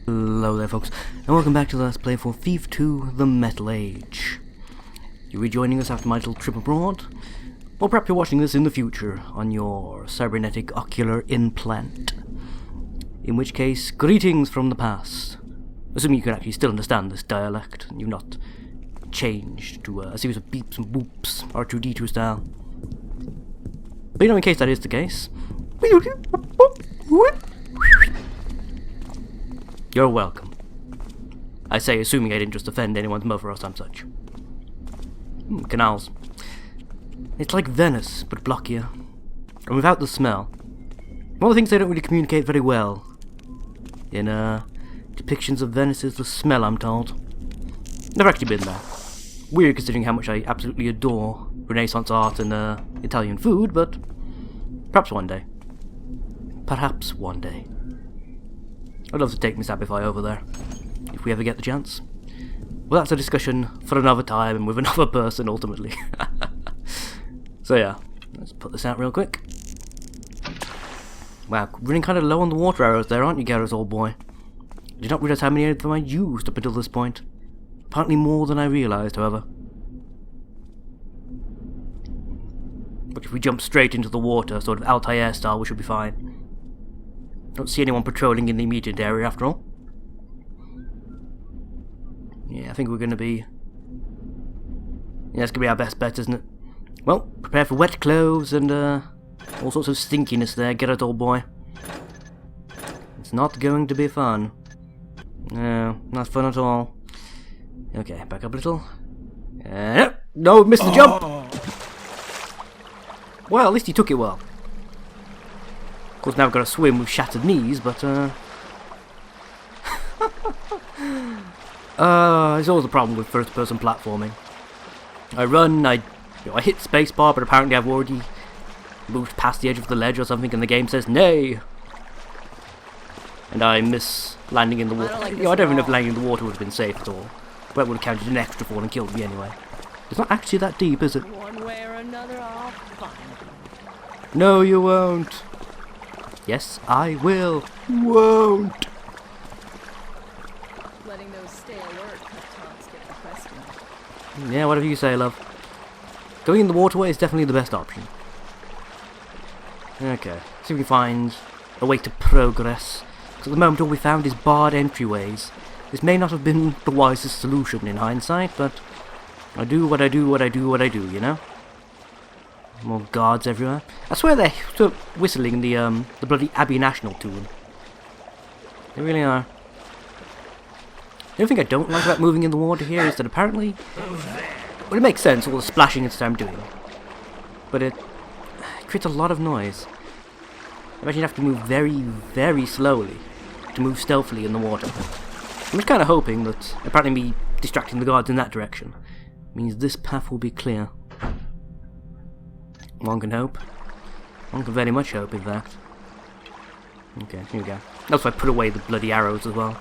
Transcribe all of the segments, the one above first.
Hello there folks, and welcome back to the Let's Play for Thief 2 The Metal Age. You're rejoining us after my little trip abroad, or perhaps you're watching this in the future on your cybernetic ocular implant. In which case, greetings from the past. Assuming you can actually still understand this dialect, and you've not changed to a series of beeps and boops, R2-D2 style. But in case that is the case, you're welcome. I say, assuming I didn't just offend anyone's mother or some such. Canals. It's like Venice, but blockier. And without the smell. One of the things they don't really communicate very well in depictions of Venice is the smell, I'm told. Never actually been there. Weird considering how much I absolutely adore Renaissance art and Italian food, but perhaps one day. Perhaps one day. I'd love to take Miss Abify over there, if we ever get the chance. Well, that's a discussion for another time and with another person, ultimately. So yeah, let's put this out real quick. Wow, running kind of low on the water arrows there, aren't you, Garrus, old boy? Did not realise how many of them I used up until this point. Apparently more than I realised, however. But if we jump straight into the water, sort of Altair style, we should be fine. Don't see anyone patrolling in the immediate area after all. Yeah, I think we're going to be... Yeah, it's going to be our best bet, isn't it? Well, prepare for wet clothes and all sorts of stinkiness there, get it, old boy. It's not going to be fun. No, not fun at all. Okay, back up a little. No, missed the jump! Well, at least he took it well. Of course, now I've got to swim with shattered knees, but there's always a problem with first-person platforming. I run, I hit spacebar, but apparently I've already moved past the edge of the ledge or something, and the game says nay. And I miss landing in the water. I don't even know if landing in the water would have been safe at all. But it would have counted an extra fall and killed me anyway. It's not actually that deep, is it? One way or another, I'll find you. No, you won't. Yes, I will. Won't. Letting those stay alert pep talks get depressing. Yeah, whatever you say, love. Going in the waterway is definitely the best option. Okay, see if we can find a way to progress. Because at the moment all we found is barred entryways. This may not have been the wisest solution in hindsight, but I do what I do, you know? More guards everywhere. I swear they're sort of whistling the bloody Abbey National tune. They really are. The only thing I don't like about moving in the water here is that apparently... Well, it makes sense, all the splashing and stuff I'm doing. But it creates a lot of noise. I imagine you have to move very, very slowly to move stealthily in the water. I'm just kind of hoping that apparently me distracting the guards in that direction means this path will be clear. One can hope. One can very much hope, in fact. Okay, here we go. That's why I put away the bloody arrows as well.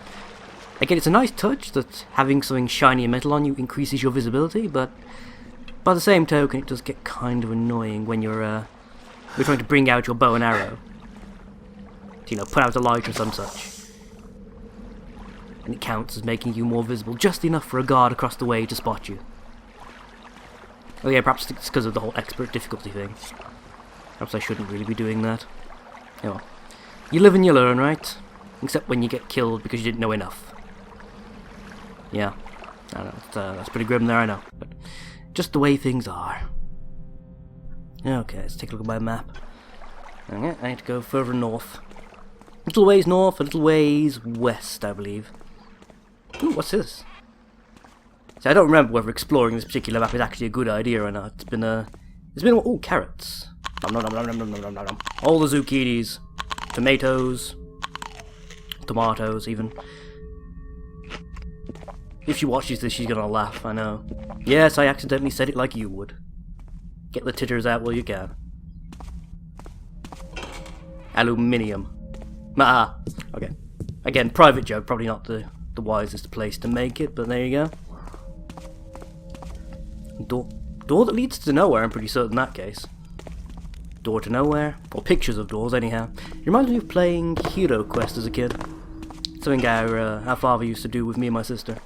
Again, it's a nice touch that having something shiny and metal on you increases your visibility, but by the same token, it does get kind of annoying when you're trying to bring out your bow and arrow. To, put out a light or some such. And it counts as making you more visible, just enough for a guard across the way to spot you. Oh yeah, perhaps it's because of the whole expert difficulty thing. Perhaps I shouldn't really be doing that. Oh well. You live and you learn, right? Except when you get killed because you didn't know enough. Yeah. I know, that's pretty grim there, I know. But just the way things are. Okay, let's take a look at my map. Okay, I need to go further north. A little ways north, a little ways west, I believe. Ooh, what's this? See, I don't remember whether exploring this particular map is actually a good idea or not. It's been oh, carrots. Nom, nom, nom, nom, nom, nom, nom, nom. All the zucchinis, tomatoes, tomatoes even. If she watches this, she's gonna laugh, I know. Yes, I accidentally said it like you would. Get the titters out while you can. Aluminium. Ah, okay. Again, private joke, probably not the wisest place to make it, but there you go. Door that leads to nowhere, I'm pretty certain in that case. Door to Nowhere, or pictures of doors anyhow. It reminds me of playing Hero Quest as a kid. Something our father used to do with me and my sister.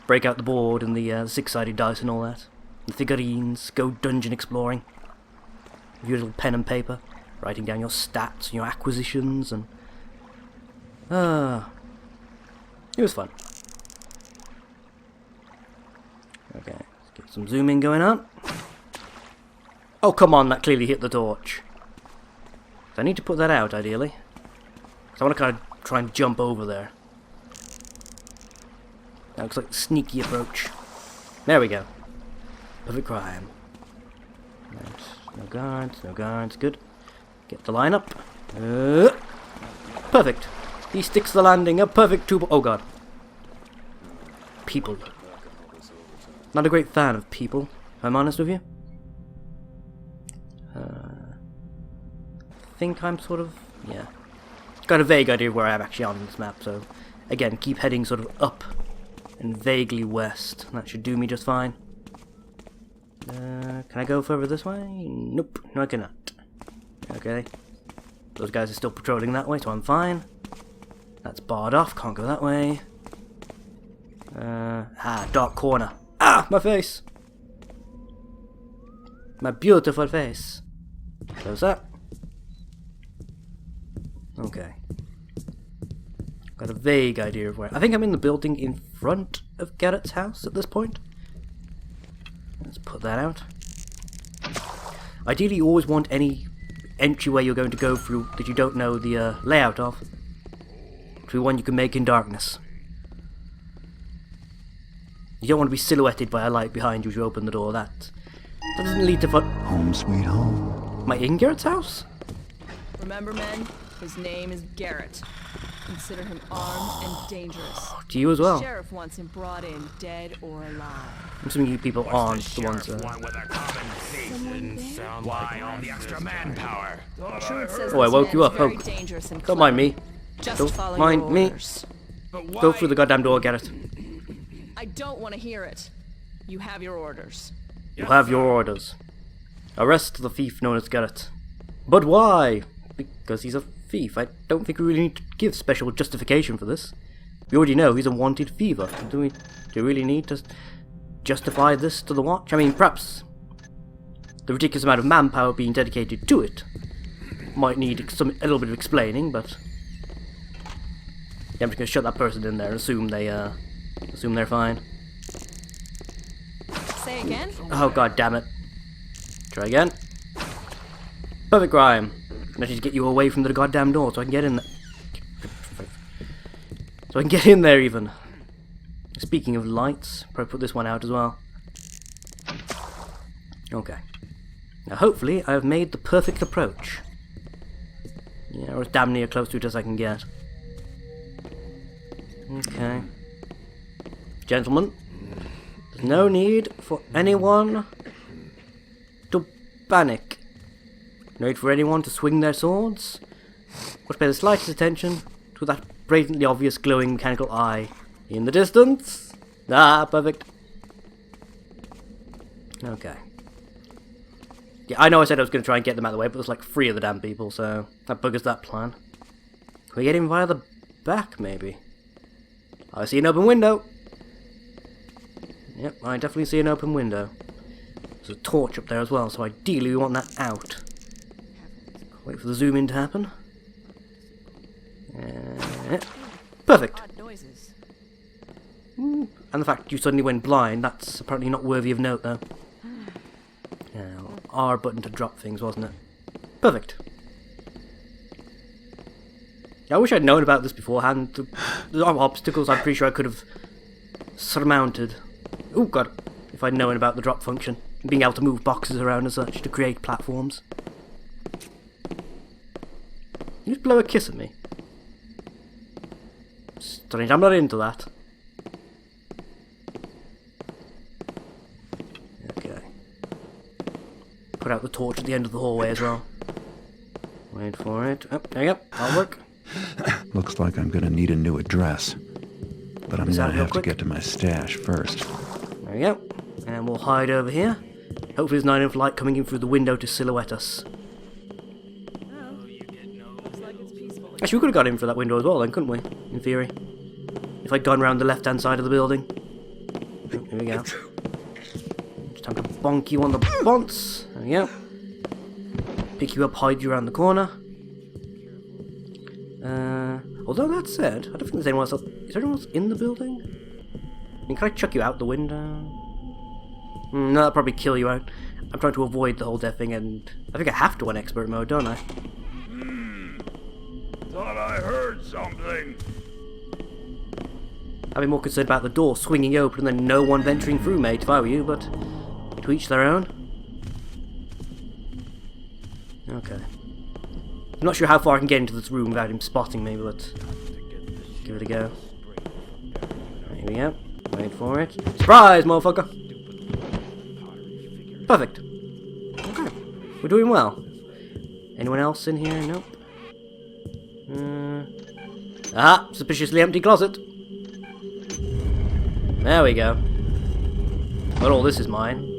Break out the board and the six-sided dice and all that. The figurines, go dungeon exploring. With your little pen and paper. Writing down your stats and your acquisitions and... it was fun. Okay, let's get some zooming going on. Oh, come on, that clearly hit the torch. So I need to put that out, ideally. Because I want to kind of try and jump over there. That looks like a sneaky approach. There we go. Perfect crime. Right. No guards, no guards, good. Get the line up. Perfect. He sticks the landing, a perfect two... Oh god. People. Not a great fan of people, if I'm honest with you. I think I'm sort of... yeah. Got a vague idea of where I am actually on this map, so... Again, keep heading sort of up and vaguely west. That should do me just fine. Can I go further this way? Nope, no I cannot. Okay. Those guys are still patrolling that way, so I'm fine. That's barred off, can't go that way. Dark corner. Ah, my face! My beautiful face. Close that. Okay. Got a vague idea of where... I think I'm in the building in front of Garrett's house at this point. Let's put that out. Ideally, you always want any entryway you're going to go through that you don't know the layout of to be one you can make in darkness. You don't want to be silhouetted by a light behind you as you open the door. That doesn't lead to fun. Home sweet home. Am I in Garrett's house? Remember, men, his name is Garrett. Consider him armed and dangerous. To you as well. The sheriff wants him brought in, dead or alive. I'm assuming you people aren't the ones Why all the extra manpower? Truth says Oh, I this woke man you is up. very Oh, dangerous and don't mind clever. me. Just Don't follow mind your me. orders. Go through the goddamn door, Garrett. I don't want to hear it. You have your orders. You have your orders. Arrest the thief known as Garrett. But why? Because he's a thief. I don't think we really need to give special justification for this. We already know he's a wanted thief. Do we really need to justify this to the watch? I mean, perhaps the ridiculous amount of manpower being dedicated to it might need a little bit of explaining, but yeah, I'm just gonna shut that person in there and assume they're fine. Say again? Oh god damn it. Try again. Perfect crime. I need to get you away from the goddamn door so I can get in there. So I can get in there even. Speaking of lights, probably put this one out as well. Okay. Now hopefully I have made the perfect approach. Yeah, or as damn near close to it as I can get. Okay. Gentlemen, there's no need for anyone to panic. No need for anyone to swing their swords, or to pay the slightest attention to that blatantly obvious glowing mechanical eye in the distance. Ah, perfect. Okay. Yeah, I know I said I was going to try and get them out of the way, but there's like 3 of the damn people, so that buggers that plan. Can we get in via the back, maybe? I see an open window. Yep, I definitely see an open window. There's a torch up there as well, so ideally we want that out. Wait for the zoom in to happen. Perfect. Odd noises. And the fact you suddenly went blind, that's apparently not worthy of note though. Yeah, R button to drop things, wasn't it? Perfect. Yeah, I wish I'd known about this beforehand. The obstacles I'm pretty sure I could have surmounted. Oh god, if I'd known about the drop function. Being able to move boxes around and such to create platforms. You just blow a kiss at me. Strange, I'm not into that. Okay. Put out the torch at the end of the hallway as well. Wait for it. Oh, there you go. That'll work. Looks like I'm gonna need a new address. But I'm Is that gonna real have to quick? get to my stash first. There we go. And we'll hide over here. Hopefully there's not enough light coming in through the window to silhouette us. Looks like it's peaceful Actually, we could have got in for that window as well then, couldn't we? In theory. If I'd gone round the left-hand side of the building. Oh, here we go. Just time to bonk you on the bonce. There we go. Pick you up, hide you around the corner. Although that said, I don't think there's anyone else. Is there anyone else in the building? I mean, can I chuck you out the window? No, that'll probably kill you out. I'm trying to avoid the whole death thing, and I think I have to on expert mode, don't I? Thought I heard something. I'd be more concerned about the door swinging open and then no one venturing through, mate, if I were you, but to each their own. Okay. I'm not sure how far I can get into this room without him spotting me, but give it a go. Here we go. Wait for it. Surprise, motherfucker! Perfect. Okay. We're doing well. Anyone else in here? Nope. Ah! Suspiciously empty closet. There we go. Well, all this is mine.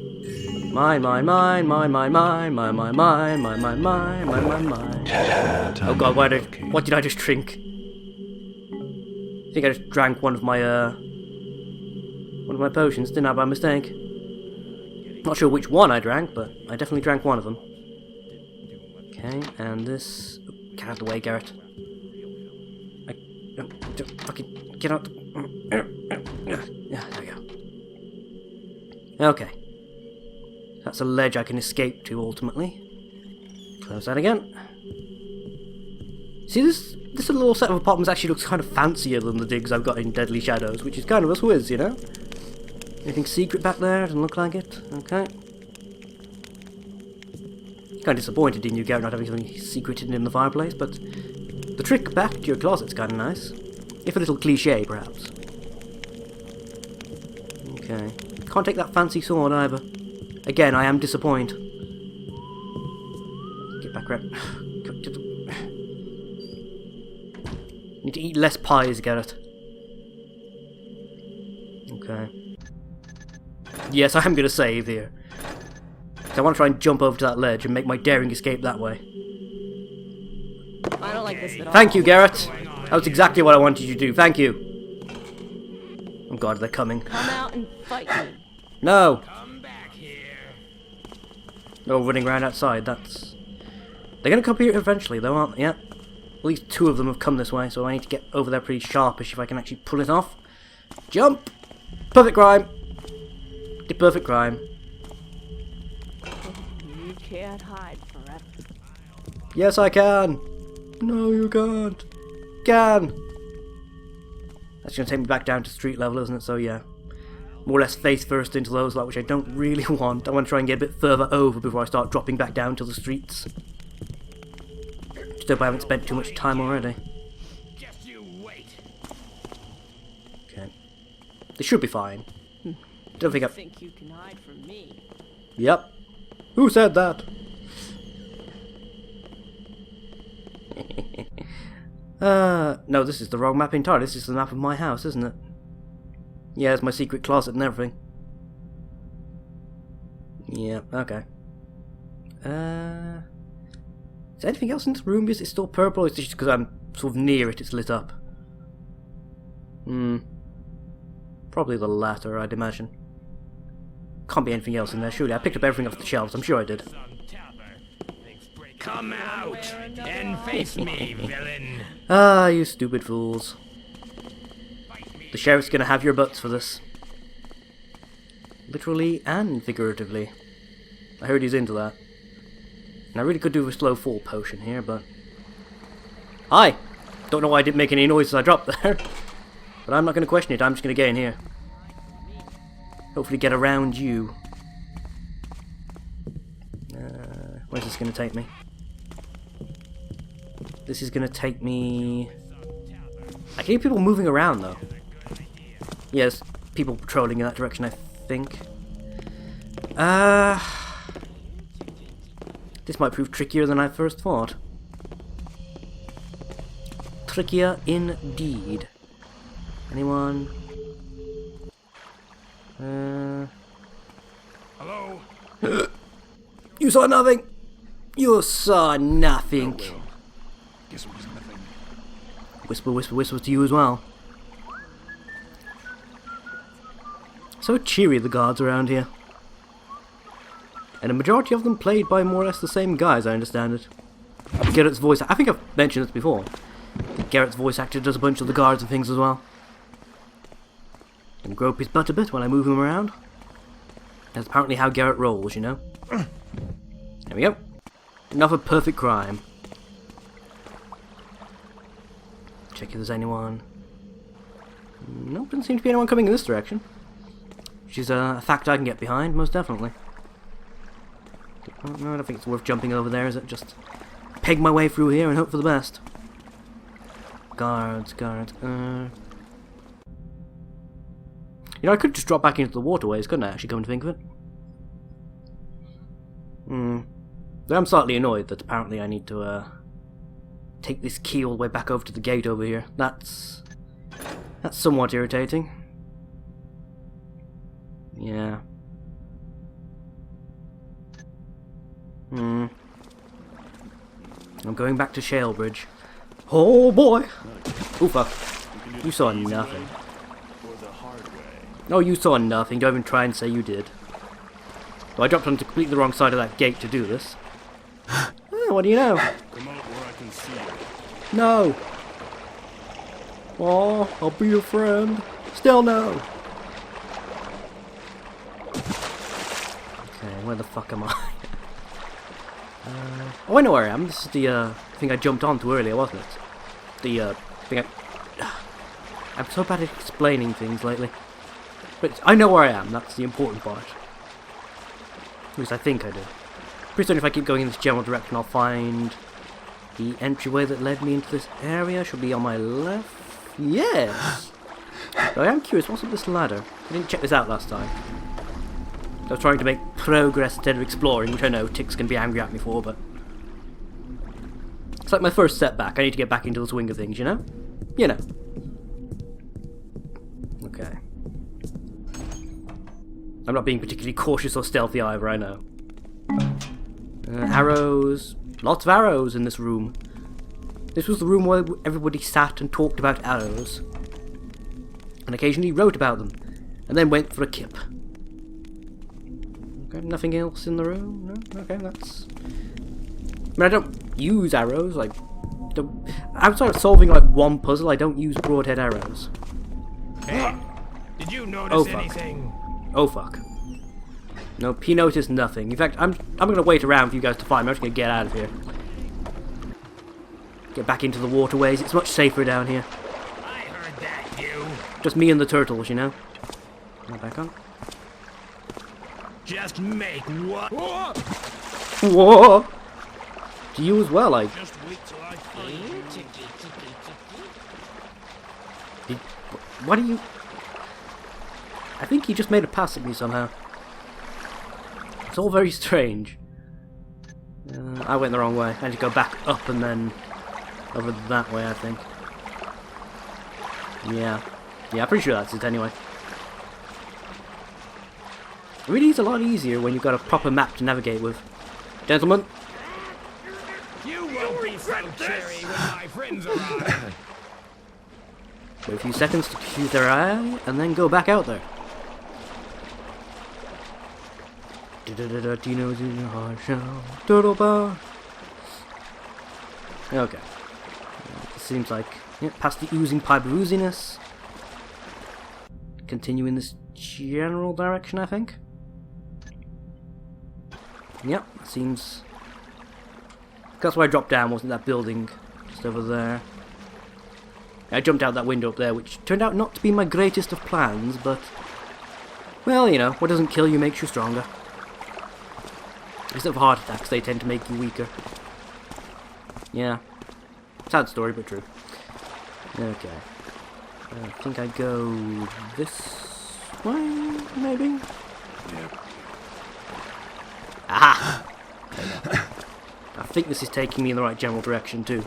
Mine, mine, mine, mine, mine, mine, mine, mine, mine, mine, mine, mine, mine, mine, mine. Oh god, what did I just drink? I think I just drank one of my potions, didn't I, by mistake? Not sure which one I drank, but I definitely drank one of them. Okay, and this... Get out of the way, Garrett. Fucking get out. Yeah, there we go. Okay. That's a ledge I can escape to, ultimately. Close that again. See, this little set of apartments actually looks kind of fancier than the digs I've got in Deadly Shadows, which is kind of a whiz, you know? Anything secret back there? Doesn't look like it. Okay. Kind of disappointed in you, Garrett, not having something secret hidden in the fireplace, but the trick back to your closet's kind of nice. If a little cliche, perhaps. Okay. Can't take that fancy sword either. Again, I am disappointed. Get back around. Need to eat less pies, Garrett. Okay. Yes, I am going to save here. I want to try and jump over to that ledge and make my daring escape that way. I don't like this at all. Thank you, Garrett. That was exactly what I wanted you to do. Thank you. Oh god, they're coming. Come out and fight me. No. Come back here. Oh, running around outside. That's... They're going to come here eventually, though, aren't they? Yeah. At least two of them have come this way, so I need to get over there pretty sharpish if I can actually pull it off. Jump! Perfect crime! The perfect crime. You can't hide forever. Yes, I can! No, you can't. Can! That's going to take me back down to street level, isn't it? So, yeah. More or less face first into those, like, which I don't really want. I want to try and get a bit further over before I start dropping back down to the streets. Just hope I haven't spent too much time already. Just you wait. Okay. This should be fine. Don't think I... Think you can hide from me? Yep. Who said that? No, this is the wrong map entirely. This is the map of my house, isn't it? Yeah, it's my secret closet and everything. Yeah, okay. Is there anything else in this room? Is it still purple? Or is it just because I'm sort of near it, it's lit up? Probably the latter, I'd imagine. Can't be anything else in there, surely. I picked up everything off the shelves, I'm sure I did. Come out and face me, villain. Ah, you stupid fools. The sheriff's gonna have your butts for this. Literally and figuratively. I heard he's into that. And I really could do a slow fall potion here, but... Hi! Don't know why I didn't make any noise as I dropped there. But I'm not gonna question it, I'm just gonna get in here. Hopefully get around you. Where's this gonna take me? This is gonna take me... I can hear people moving around though. Yes, people patrolling in that direction, I think. This might prove trickier than I first thought. Trickier indeed. Anyone? Hello? You saw nothing! You saw nothing! Guess it was nothing. Whisper, whisper, whisper to you as well. So cheery, the guards around here. And a majority of them played by more or less the same guys, I understand it. Garrett's voice, I think I've mentioned this before. Garrett's voice actor does a bunch of the guards and things as well. And grope his butt a bit when I move him around. That's apparently how Garrett rolls, you know. There we go. Enough of perfect crime. Check if there's anyone. Nope, doesn't seem to be anyone coming in this direction. Which is a fact I can get behind, most definitely. No, I don't think it's worth jumping over there, is it? Just peg my way through here and hope for the best. Guards, guards. You know, I could just drop back into the waterways, couldn't I, actually, come to think of it? But I'm slightly annoyed that apparently I need to, take this key all the way back over to the gate over here. That's somewhat irritating. Yeah. I'm going back to Shalebridge. Oh boy! Oh fuck. You saw nothing. No, you saw nothing. Don't even try and say you did. So I dropped onto completely the wrong side of that gate to do this. What do you know? Come out where I can see you. No! Oh, I'll be your friend. Still no! Okay, where the fuck am I? Oh, I know where I am. This is the thing I jumped onto earlier, wasn't it? The thing I'm so bad at explaining things lately. But I know where I am, that's the important part. At least I think I do. Pretty soon if I keep going in this general direction I'll find the entryway that led me into this area. Should be on my left. Yes! But I am curious, what's up this ladder? I didn't check this out last time. I was trying to make progress instead of exploring, which I know Tick's going to be angry at me for, but it's like my first setback. I need to get back into the swing of things, you know? You know. Okay. I'm not being particularly cautious or stealthy either, I know. Arrows. Lots of arrows in this room. This was the room where everybody sat and talked about arrows. And occasionally wrote about them. And then went for a kip. Okay, nothing else in the room? No? Okay, that's... I mean, I don't use arrows, like... Outside of solving, like, one puzzle, I don't use broadhead arrows. Hey, did you notice anything? Oh, fuck. Nope, he noticed nothing. In fact, I'm gonna wait around for you guys to find me. I'm just gonna get out of here. Get back into the waterways. It's much safer down here. I heard that, you. Just me and the turtles, you know? Am I back on? Just make what? Whoa! To you as well, like... Just wait till I find you. What do you... I think he just made a pass at me somehow. It's all very strange. I went the wrong way. I had to go back up and then over that way, I think. Yeah. Yeah, I'm pretty sure that's it anyway. It really is a lot easier when you've got a proper map to navigate with. Gentlemen. You won't be so cherry when my friends arrive. Wait a few seconds to choose their eye, and then go back out there. Dino's in your heart shell. Turtle bar. Okay. It seems like, yeah, past the oozing pipe of ooziness. Continue in this general direction, I think. Yep, seems... That's where I dropped down, wasn't that building just over there? I jumped out that window up there, which turned out not to be my greatest of plans, but... Well, you know, what doesn't kill you makes you stronger. Except for heart attacks, they tend to make you weaker. Yeah. Sad story, but true. Okay. I think I go this way, maybe? Yep. Aha! I think this is taking me in the right general direction too.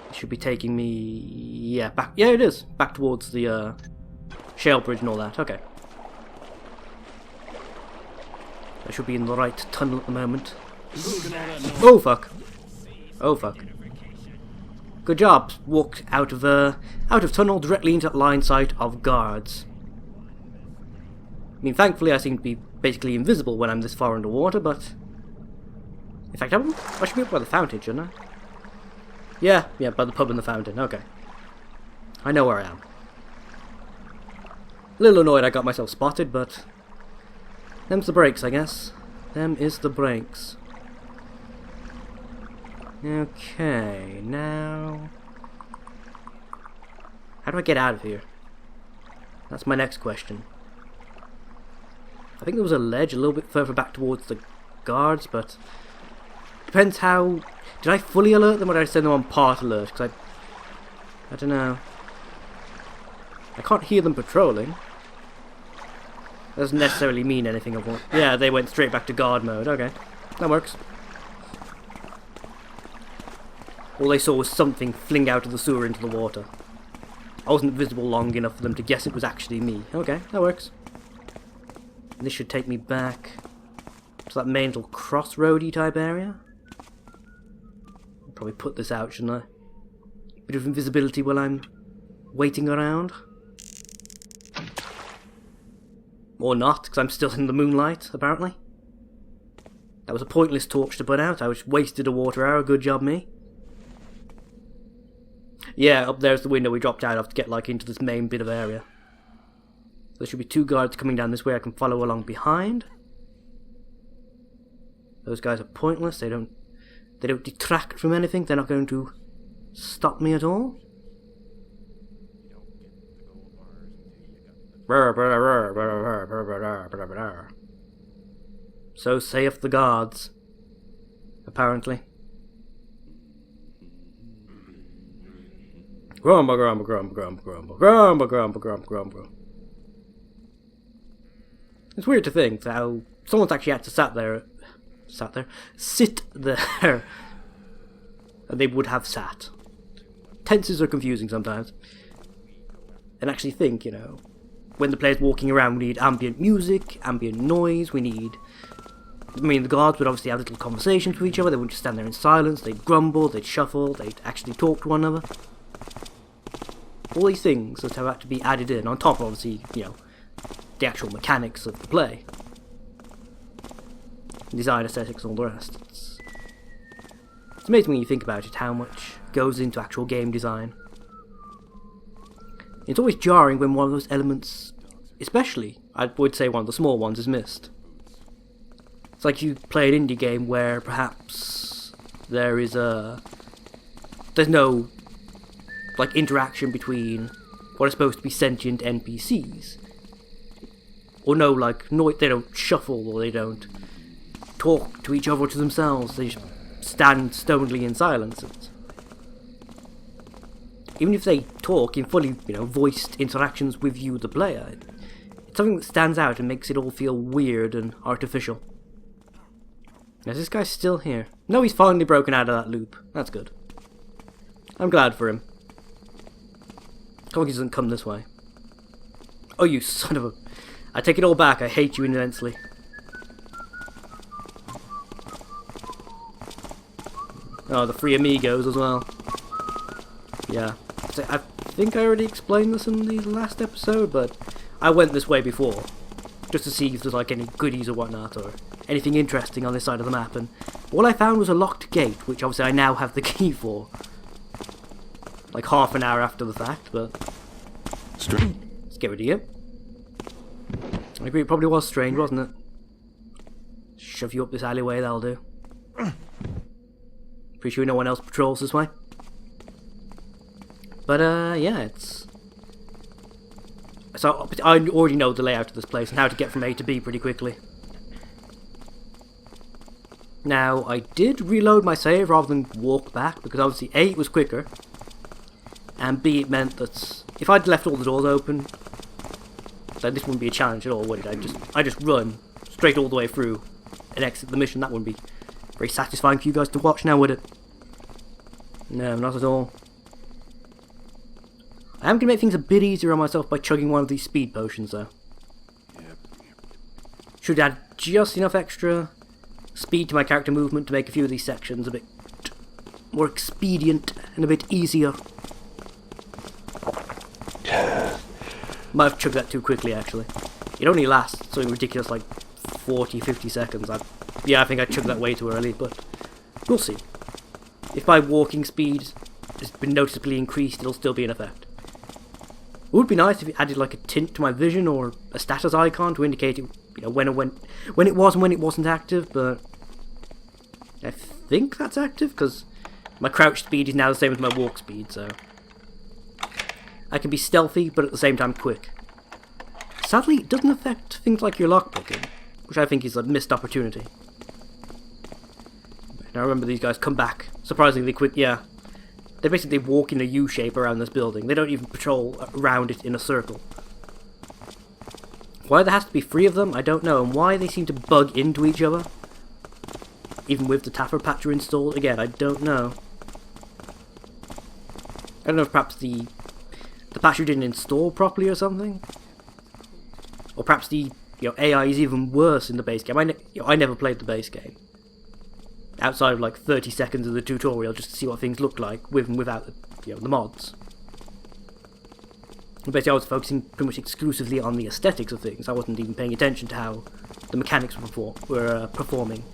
It should be taking me... yeah, back... yeah, it is! Back towards the, Shale Bridge and all that. Okay. I should be in the right tunnel at the moment. Oh, fuck. Oh, fuck. Good job. Walked out of tunnel directly into line sight of guards. I mean, thankfully I seem to be basically invisible when I'm this far underwater, but... In fact, I should be up by the fountain, shouldn't I? Yeah, by the pub and the fountain, okay. I know where I am. A little annoyed I got myself spotted, but... Them's the breaks, I guess. Them is the breaks. Okay, now... How do I get out of here? That's my next question. I think there was a ledge a little bit further back towards the guards, but... Depends how... Did I fully alert them or did I send them on part alert? Because I don't know. I can't hear them patrolling. That doesn't necessarily mean anything of what... Yeah, they went straight back to guard mode. Okay, that works. All they saw was something fling out of the sewer into the water. I wasn't visible long enough for them to guess it was actually me. Okay, that works. This should take me back to that main little crossroady type area. I'll probably put this out, shouldn't I? Bit of invisibility while I'm waiting around. Or not, because I'm still in the moonlight, apparently. That was a pointless torch to put out. I was wasted a water arrow. Good job, me. Yeah, up there's the window we dropped out of to get like into this main bit of area. There should be two guards coming down this way I can follow along behind. Those guys are pointless. They don't detract from anything. They're not going to stop me at all. So saith the guards. Apparently. Grumble, grumble, grumble, grumble, grumble, grumble, grumble, grumble, grumble. It's weird to think how someone's actually had to sit there, and they would have sat. Tenses are confusing sometimes. And actually think, you know, when the player's walking around, we need ambient music, ambient noise, we need... I mean, the guards would obviously have little conversations with each other, they wouldn't just stand there in silence, they'd grumble, they'd shuffle, they'd actually talk to one another. All these things that have had to be added in, on top of, obviously, you know, the actual mechanics of the play. Design, aesthetics, and all the rest. It's amazing when you think about it, how much goes into actual game design. It's always jarring when one of those elements, especially, I would say one of the small ones, is missed. It's like you play an indie game where perhaps there's no like interaction between what are supposed to be sentient NPCs, or no like they don't shuffle or they don't talk to each other or to themselves. They just stand stonily in silence. Even if they talk in fully, you know, voiced interactions with you, the player, it's something that stands out and makes it all feel weird and artificial. Is this guy still here? No, he's finally broken out of that loop. That's good. I'm glad for him. Come on, he doesn't come this way. Oh, you son of a... I take it all back. I hate you immensely. Oh, the free amigos as well. Yeah. So I think I already explained this in the last episode, but I went this way before. Just to see if there's like any goodies or whatnot, or anything interesting on this side of the map, and all I found was a locked gate, which obviously I now have the key for. Like half an hour after the fact, but... Strange. Let's get rid of you. I agree, it probably was strange, wasn't it? Shove you up this alleyway, that'll do. Pretty sure no one else patrols this way. But, yeah, it's... So, I already know the layout of this place and how to get from A to B pretty quickly. Now, I did reload my save rather than walk back, because obviously A, it was quicker, and B, it meant that if I'd left all the doors open, then this wouldn't be a challenge at all, would it? I'd just run straight all the way through and exit the mission. That wouldn't be very satisfying for you guys to watch now, would it? No, not at all. I am going to make things a bit easier on myself by chugging one of these speed potions, though. Should add just enough extra speed to my character movement to make a few of these sections a bit more expedient and a bit easier. Might have chugged that too quickly, actually. It only lasts something ridiculous like 40-50 seconds. Yeah, I think I chugged that way too early, but we'll see. If my walking speed has been noticeably increased, it'll still be in effect. It would be nice if it added like a tint to my vision or a status icon to indicate it, when it was and when it wasn't active, but I think that's active because my crouch speed is now the same as my walk speed, so I can be stealthy but at the same time quick. Sadly, it doesn't affect things like your lockpicking, which I think is a missed opportunity. Now remember, these guys come back surprisingly quick. Yeah, they basically walk in a U shape around this building. They don't even patrol around it in a circle. Why there has to be 3 of them, I don't know, and why they seem to bug into each other, even with the Taffer patcher installed, again, I don't know. I don't know if perhaps the patcher didn't install properly or something, or perhaps the AI is even worse in the base game. I never played the base game outside of like 30 seconds of the tutorial just to see what things look like with and without the mods. Basically, I was focusing pretty much exclusively on the aesthetics of things. I wasn't even paying attention to how the mechanics were performing.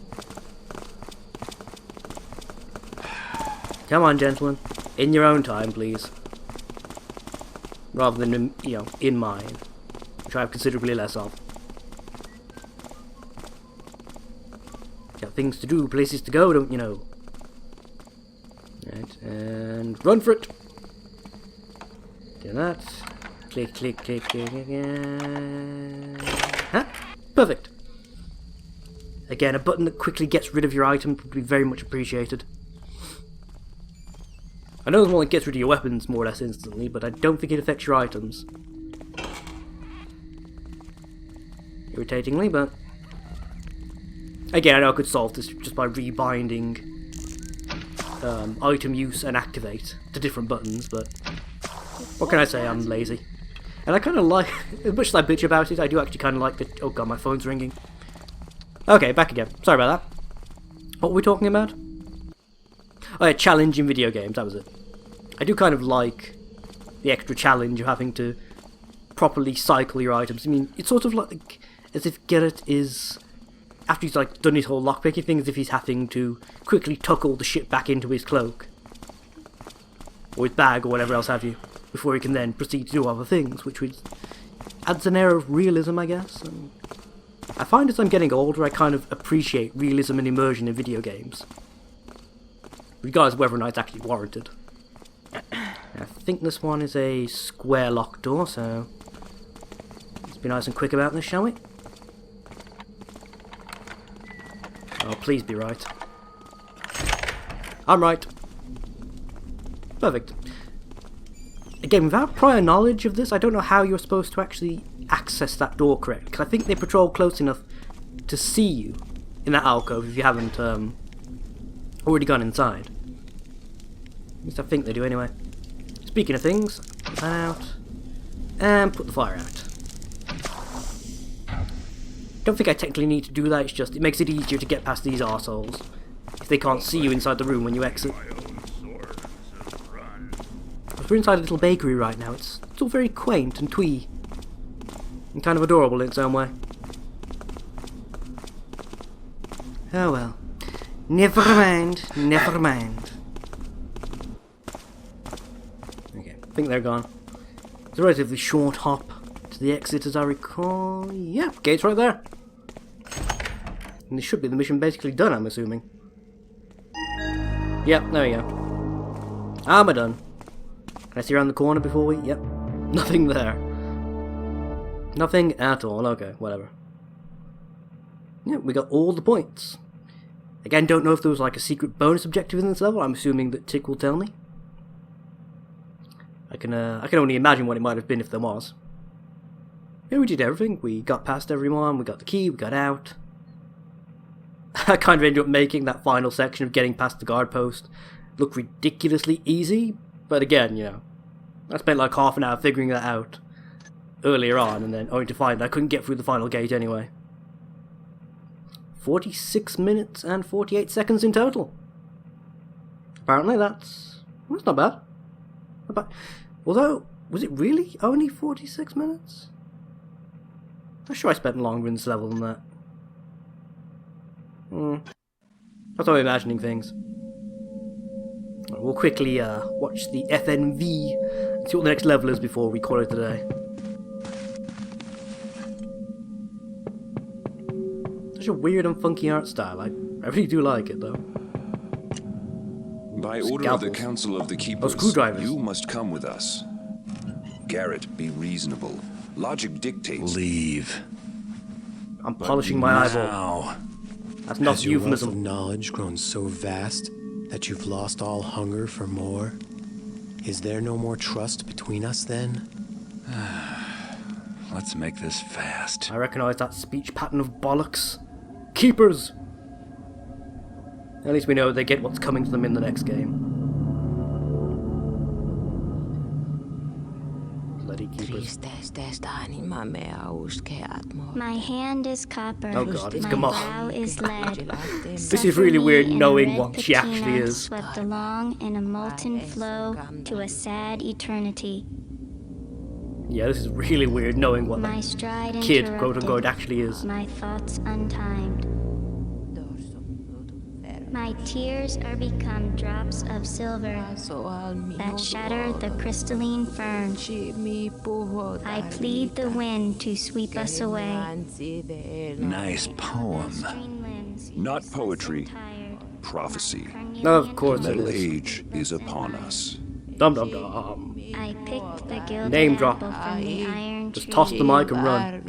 Come on, gentlemen, in your own time, please, rather than in mine, which I have considerably less of. Got things to do, places to go, don't you know? Right, and run for it. Do that. Click, click, click, click again. Huh? Perfect. Again, a button that quickly gets rid of your item would be very much appreciated. I know there's one that gets rid of your weapons more or less instantly, but I don't think it affects your items. Irritatingly, but again, I know I could solve this just by rebinding item use and activate to different buttons, but what can I say, I'm lazy. And I kind of like, as much as I bitch about it, I do actually kind of like the... Oh god, my phone's ringing. Okay, back again. Sorry about that. What were we talking about? Oh yeah, challenge in video games, that was it. I do kind of like the extra challenge of having to properly cycle your items. I mean, it's sort of like as if Geralt is, after he's like done his whole lockpicking thing, as if he's having to quickly tuck all the shit back into his cloak. Or his bag, or whatever else have you, before he can then proceed to do other things, which adds an air of realism, I guess. And I find as I'm getting older, I kind of appreciate realism and immersion in video games, regardless of whether or not it's actually warranted. I think this one is a square lock door, so let's be nice and quick about this, shall we? Oh, please be right. I'm right. Perfect. Again, without prior knowledge of this, I don't know how you're supposed to actually access that door correctly, because I think they patrol close enough to see you in that alcove if you haven't already gone inside. At least I think they do anyway. Speaking of things, put that out, and put the fire out. Don't think I technically need to do that, it's just, it makes it easier to get past these arseholes if they can't see you inside the room when you exit. We're inside a little bakery right now. It's all very quaint and twee, and kind of adorable in its own way. Oh well. Never mind, never mind. Okay, I think they're gone. It's a relatively short hop to the exit as I recall. Yeah, gate's right there. And this should be the mission basically done, I'm assuming. Yep, there we go. I'm done. Can I see around the corner before we... Yep. Nothing there. Nothing at all. Okay, whatever. Yeah, we got all the points. Again, don't know if there was like a secret bonus objective in this level. I'm assuming that Tick will tell me. I can only imagine what it might have been if there was. Yeah, we did everything. We got past everyone, we got the key, we got out. I kind of ended up making that final section of getting past the guard post look ridiculously easy, but again, you know, I spent like half an hour figuring that out earlier on, and then only to find I couldn't get through the final gate anyway. 46 minutes and 48 seconds in total. Apparently that's not bad. Not bad. Although, was it really only 46 minutes? I'm sure I spent longer in this level than that. That's how I'm imagining things. We'll quickly watch the FNV and see what the next level is before we call it today. Such a weird and funky art style. I really do like it though. By order of the Council of the Keepers, screwdrivers. you must come with us. Garrett, be reasonable. Logic dictates. Leave. I'm polishing my eyeball. Now. That's not Has your wealth euphemism. of knowledge grown so vast that you've lost all hunger for more? Is there no more trust between us then? Let's make this fast. I recognise that speech pattern of bollocks. Keepers! At least we know they get what's coming to them in the next game. Bloody keepers. My hand is copper. Oh god, it's My Gamal. brow is lead. This is really weird Suffer me knowing in a what red she actually patina is. Swept along in a molten flow to a sad eternity. Yeah, this is really weird knowing what My the stride kid, interrupted, quote-unquote, actually is. My thoughts untimed. My tears are become drops of silver that shatter the crystalline fern. I plead the wind to sweep us away. Nice poem. Streamlands, Not useless poetry, and tired. prophecy. Of course The it Middle is. Age is upon us. Dum dum dum. I picked the gilded Name drop. apple from the iron Just tree. toss the mic and run.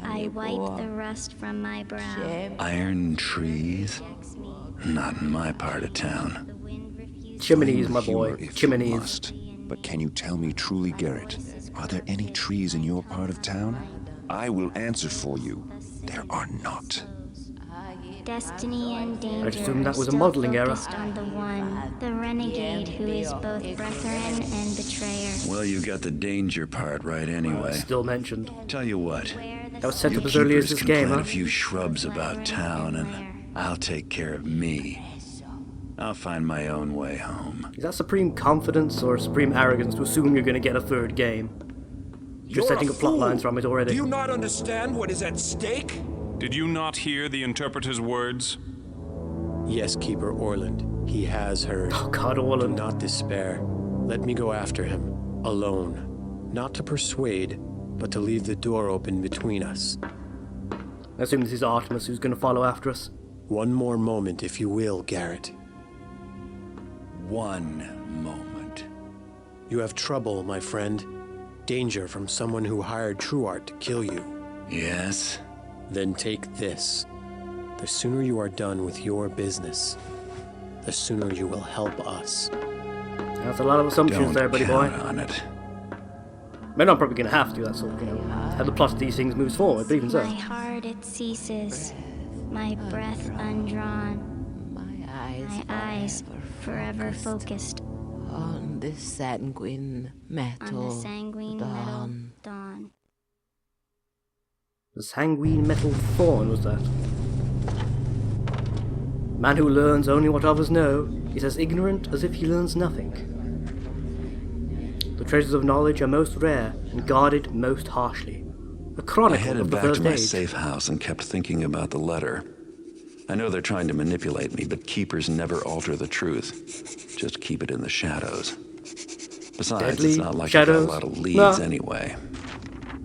I wipe the rust from my brow. Iron trees? Rejects me. Not in my part of town. The wind refuses. Chimneys, my boy. Humor if you Chimneys. must. But can you tell me truly, Garrett, are there any trees in your part of town? I will answer for you. There are not. Destiny and danger. assumed that are was a still modeling error. focused on the one, the renegade who is both brethren and betrayer. Well, you got the danger part right anyway. Still mentioned. Tell you what, That was set you up as early as keepers this can game, plant huh? a few shrubs about town, and I'll take care of me. I'll find my own way home. Is that supreme confidence or supreme arrogance to assume you're going to get a third game? Just setting up plot lines from it already. Do you not understand what is at stake? Did you not hear the interpreter's words? Yes, Keeper Orland. He has heard. Oh god, Do Orland. not despair. Let me go after him, alone. Not to persuade, but to leave the door open between us. I assume this is Artemis who's going to follow after us. One more moment, if you will, Garrett. One moment. You have trouble, my friend. Danger from someone who hired Truart to kill you. Yes? Then take this. The sooner you are done with your business, the sooner you will help us. That's a lot of assumptions Don't there, buddy boy. count on it. But I'm probably going to have to, that's all, you know, how the plot of these things moves forward, but even so. My heart it ceases, my breath undrawn, my eyes forever focused on the sanguine metal on the sanguine metal dawn. The sanguine metal thorn was that. Man who learns only what others know is as ignorant as if he learns nothing. The treasures of knowledge are most rare and guarded most harshly. A I chronicle headed of the back to first my age. safe house and kept thinking about the letter. I know they're trying to manipulate me, but keepers never alter the truth. Just keep it in the shadows. Besides, Deadly it's not like shadows? I got a lot of leads No. anyway.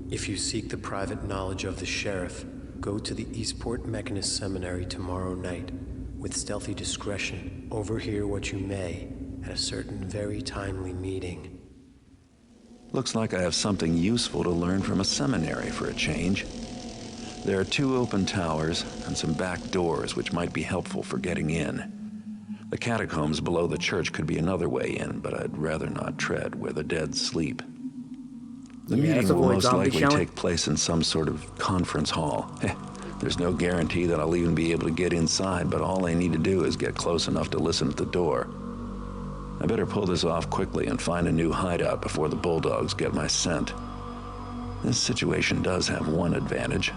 If you seek the private knowledge of the sheriff, go to the Eastport Mechanist Seminary tomorrow night. With stealthy discretion, overhear what you may at a certain very timely meeting. Looks like I have something useful to learn from a seminary for a change. There are 2 open towers and some back doors which might be helpful for getting in. The catacombs below the church could be another way in, but I'd rather not tread where the dead sleep. The Yeah, let's meeting will avoid most zombies, likely shall we? take place in some sort of conference hall. There's no guarantee that I'll even be able to get inside, but all I need to do is get close enough to listen at the door. I better pull this off quickly and find a new hideout before the bulldogs get my scent. This situation does have one advantage.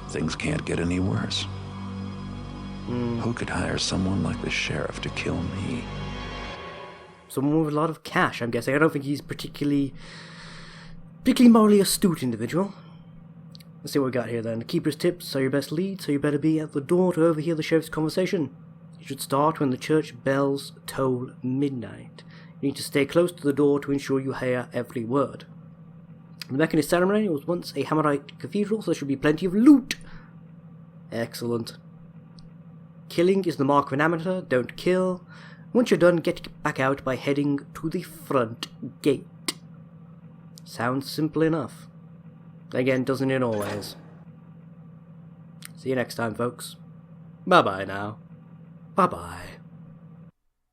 Things can't get any worse. Who could hire someone like the sheriff to kill me? someone with a lot of cash, I'm guessing. I don't think he's particularly morally astute individual. Let's see what we got here then. The keeper's tips are your best lead, so you better be at the door to overhear the sheriff's conversation. You should start when the church bells toll midnight. You need to stay close to the door to ensure you hear every word. The Mechanist ceremony was once a Hammerite cathedral, so there should be plenty of loot. Excellent. Killing is the mark of an amateur. Don't kill. Once you're done, get back out by heading to the front gate. Sounds simple enough. Again, doesn't it always? See you next time, folks. Bye-bye now. Bye-bye.